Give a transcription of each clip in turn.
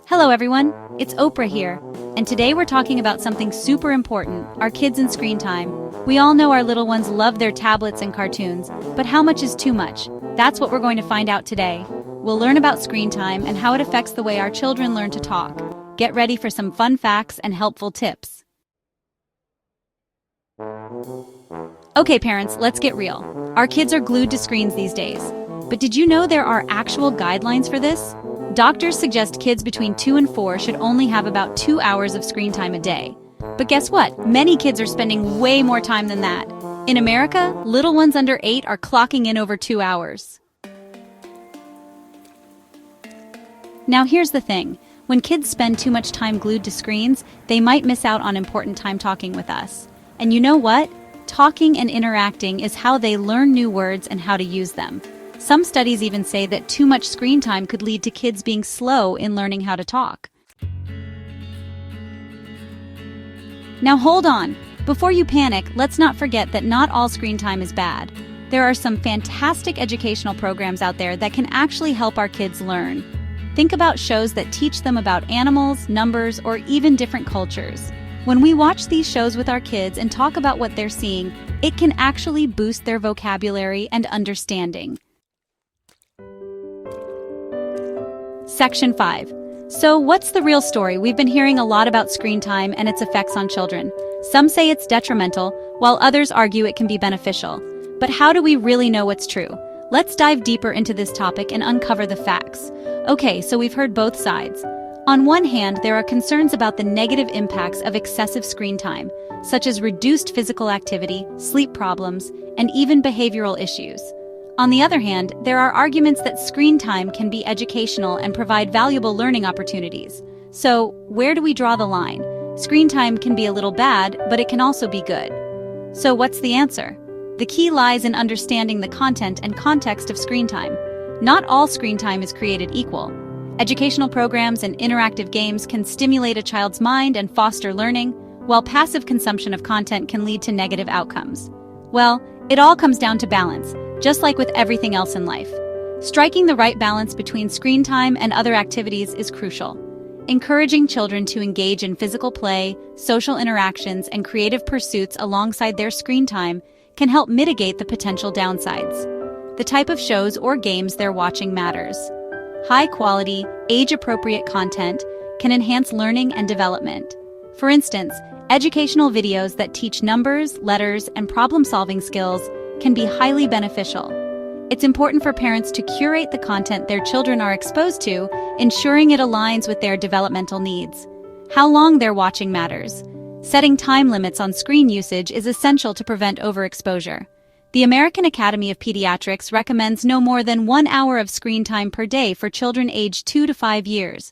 Hello everyone, it's Oprah here, and today we're talking about something super important, our kids and screen time. We all know our little ones love their tablets and cartoons, but how much is too much? That's what we're going to find out today. We'll learn about screen time and how it affects the way our children learn to talk. Get ready for some fun facts and helpful tips. Okay parents, let's get real. Our kids are glued to screens these days. But did you know there are actual guidelines for this? Doctors suggest kids between 2 and 4 should only have about 2 hours of screen time a day. But guess what? Many kids are spending way more time than that. In America, little ones under 8 are clocking in over 2 hours. Now here's the thing. When kids spend too much time glued to screens, they might miss out on important time talking with us. And you know what? Talking and interacting is how they learn new words and how to use them. Some studies even say that too much screen time could lead to kids being slow in learning how to talk. Now hold on. Before you panic, let's not forget that not all screen time is bad. There are some fantastic educational programs out there that can actually help our kids learn. Think about shows that teach them about animals, numbers, or even different cultures. When we watch these shows with our kids and talk about what they're seeing, it can actually boost their vocabulary and understanding. Section 5. So what's the real story? We've been hearing a lot about screen time and its effects on children. Some say it's detrimental, while others argue it can be beneficial. But how do we really know what's true? Let's dive deeper into this topic and uncover the facts. Okay, so we've heard both sides. On one hand, there are concerns about the negative impacts of excessive screen time, such as reduced physical activity, sleep problems, and even behavioral issues. On the other hand, there are arguments that screen time can be educational and provide valuable learning opportunities. So, where do we draw the line? Screen time can be a little bad, but it can also be good. So what's the answer? The key lies in understanding the content and context of screen time. Not all screen time is created equal. Educational programs and interactive games can stimulate a child's mind and foster learning, while passive consumption of content can lead to negative outcomes. Well, it all comes down to balance, just like with everything else in life. Striking the right balance between screen time and other activities is crucial. Encouraging children to engage in physical play, social interactions, and creative pursuits alongside their screen time can help mitigate the potential downsides. The type of shows or games they're watching matters. High-quality, age-appropriate content can enhance learning and development. For instance, educational videos that teach numbers, letters, and problem-solving skills can be highly beneficial. It's important for parents to curate the content their children are exposed to, ensuring it aligns with their developmental needs. How long they're watching matters. Setting time limits on screen usage is essential to prevent overexposure. The American Academy of Pediatrics recommends no more than 1 hour of screen time per day for children aged 2 to 5 years.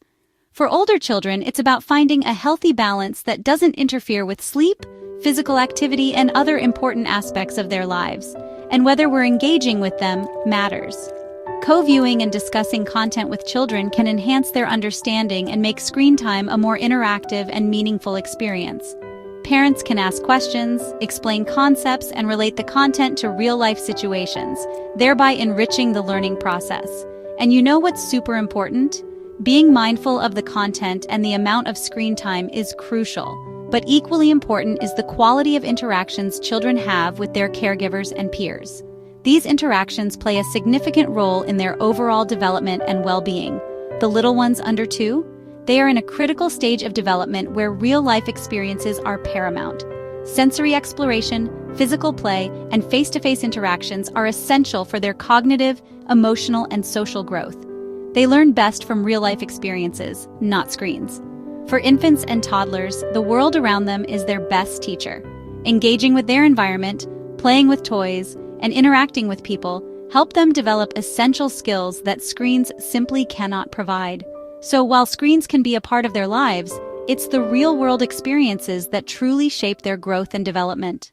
For older children, it's about finding a healthy balance that doesn't interfere with sleep, physical activity, and other important aspects of their lives. And whether we're engaging with them matters. Co-viewing and discussing content with children can enhance their understanding and make screen time a more interactive and meaningful experience. Parents can ask questions, explain concepts, and relate the content to real-life situations, thereby enriching the learning process. And you know what's super important? Being mindful of the content and the amount of screen time is crucial. But equally important is the quality of interactions children have with their caregivers and peers. These interactions play a significant role in their overall development and well-being. The little ones under 2? They are in a critical stage of development where real-life experiences are paramount. Sensory exploration, physical play, and face-to-face interactions are essential for their cognitive, emotional, and social growth. They learn best from real-life experiences, not screens. For infants and toddlers, the world around them is their best teacher. Engaging with their environment, playing with toys, and interacting with people help them develop essential skills that screens simply cannot provide. So while screens can be a part of their lives, it's the real-world experiences that truly shape their growth and development.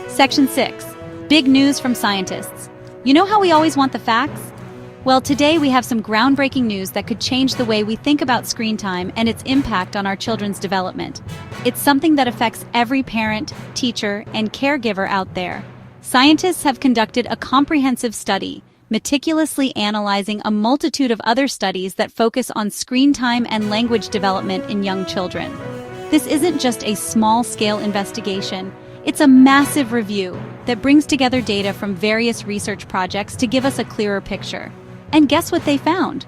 Section 6. Big news from scientists. You know how we always want the facts? Well, today we have some groundbreaking news that could change the way we think about screen time and its impact on our children's development. It's something that affects every parent, teacher, and caregiver out there. Scientists have conducted a comprehensive study meticulously analyzing a multitude of other studies that focus on screen time and language development in young children. This isn't just a small-scale investigation, it's a massive review that brings together data from various research projects to give us a clearer picture. And guess what they found?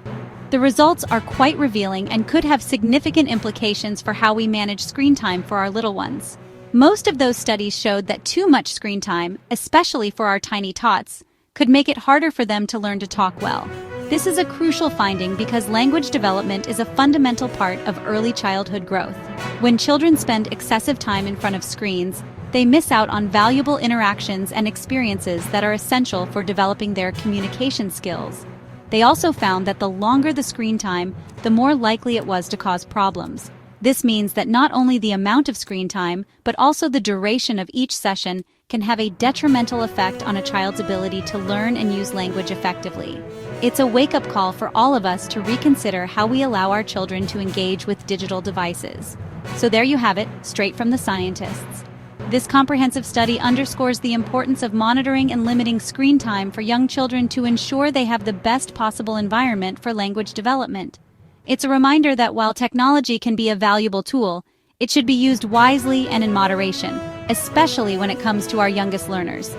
The results are quite revealing and could have significant implications for how we manage screen time for our little ones. Most of those studies showed that too much screen time, especially for our tiny tots, could make it harder for them to learn to talk well. This is a crucial finding because language development is a fundamental part of early childhood growth. When children spend excessive time in front of screens, they miss out on valuable interactions and experiences that are essential for developing their communication skills. They also found that the longer the screen time, the more likely it was to cause problems. This means that not only the amount of screen time, but also the duration of each session can have a detrimental effect on a child's ability to learn and use language effectively. It's a wake-up call for all of us to reconsider how we allow our children to engage with digital devices. So there you have it, straight from the scientists. This comprehensive study underscores the importance of monitoring and limiting screen time for young children to ensure they have the best possible environment for language development. It's a reminder that while technology can be a valuable tool, it should be used wisely and in moderation, especially when it comes to our youngest learners.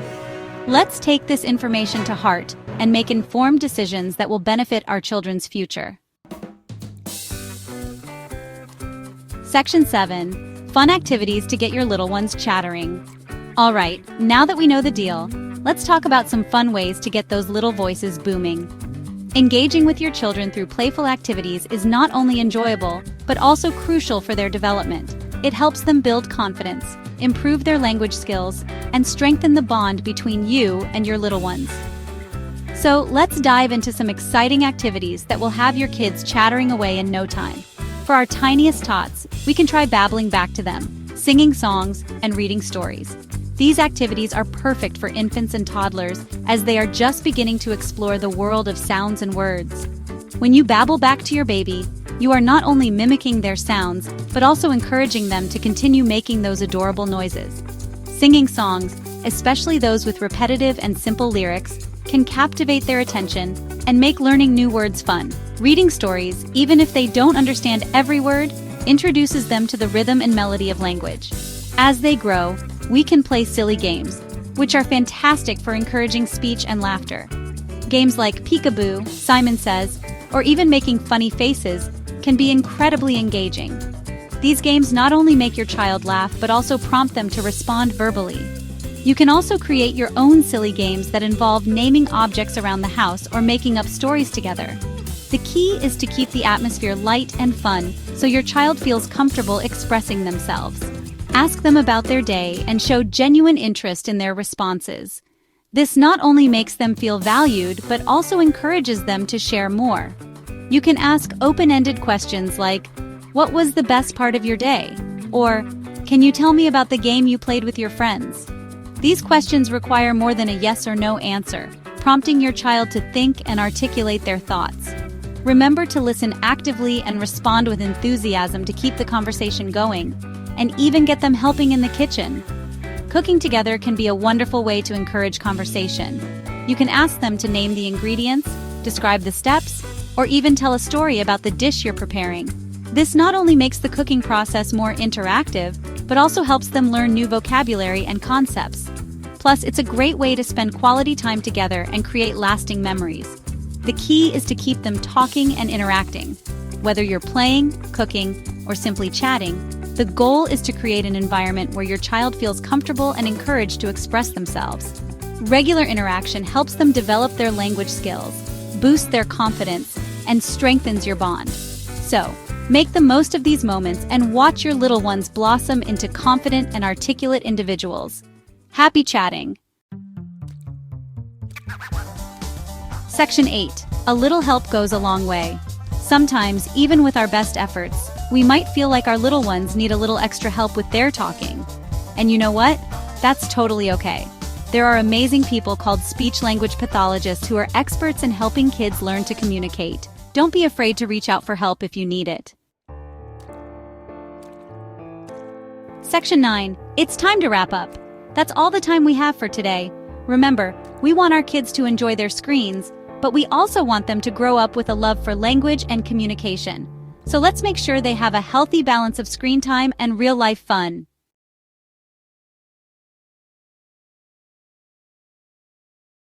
Let's take this information to heart and make informed decisions that will benefit our children's future. Section 7. Fun activities to get your little ones chattering. All right, now that we know the deal, let's talk about some fun ways to get those little voices booming. Engaging with your children through playful activities is not only enjoyable, but also crucial for their development. It helps them build confidence, improve their language skills, and strengthen the bond between you and your little ones. So let's dive into some exciting activities that will have your kids chattering away in no time. For our tiniest tots, we can try babbling back to them, singing songs, and reading stories. These activities are perfect for infants and toddlers as they are just beginning to explore the world of sounds and words. When you babble back to your baby, you are not only mimicking their sounds, but also encouraging them to continue making those adorable noises. Singing songs, especially those with repetitive and simple lyrics, can captivate their attention and make learning new words fun. Reading stories, even if they don't understand every word, introduces them to the rhythm and melody of language. As they grow, we can play silly games, which are fantastic for encouraging speech and laughter. Games like Peekaboo, Simon Says, or even making funny faces can be incredibly engaging. These games not only make your child laugh, but also prompt them to respond verbally. You can also create your own silly games that involve naming objects around the house or making up stories together. The key is to keep the atmosphere light and fun so your child feels comfortable expressing themselves. Ask them about their day and show genuine interest in their responses. This not only makes them feel valued, but also encourages them to share more. You can ask open-ended questions like, "What was the best part of your day?" Or, "Can you tell me about the game you played with your friends?" These questions require more than a yes or no answer, prompting your child to think and articulate their thoughts. Remember to listen actively and respond with enthusiasm to keep the conversation going, and even get them helping in the kitchen. Cooking together can be a wonderful way to encourage conversation. You can ask them to name the ingredients, describe the steps, or even tell a story about the dish you're preparing. This not only makes the cooking process more interactive, but also helps them learn new vocabulary and concepts. Plus, it's a great way to spend quality time together and create lasting memories. The key is to keep them talking and interacting. Whether you're playing, cooking, or simply chatting, the goal is to create an environment where your child feels comfortable and encouraged to express themselves. Regular interaction helps them develop their language skills, boosts their confidence, and strengthens your bond. So, make the most of these moments and watch your little ones blossom into confident and articulate individuals. Happy chatting! Section 8. A little help goes a long way. Sometimes, even with our best efforts, we might feel like our little ones need a little extra help with their talking. And you know what? That's totally okay. There are amazing people called speech-language pathologists who are experts in helping kids learn to communicate. Don't be afraid to reach out for help if you need it. Section 9. It's time to wrap up. That's all the time we have for today. Remember, we want our kids to enjoy their screens, but we also want them to grow up with a love for language and communication. So let's make sure they have a healthy balance of screen time and real-life fun.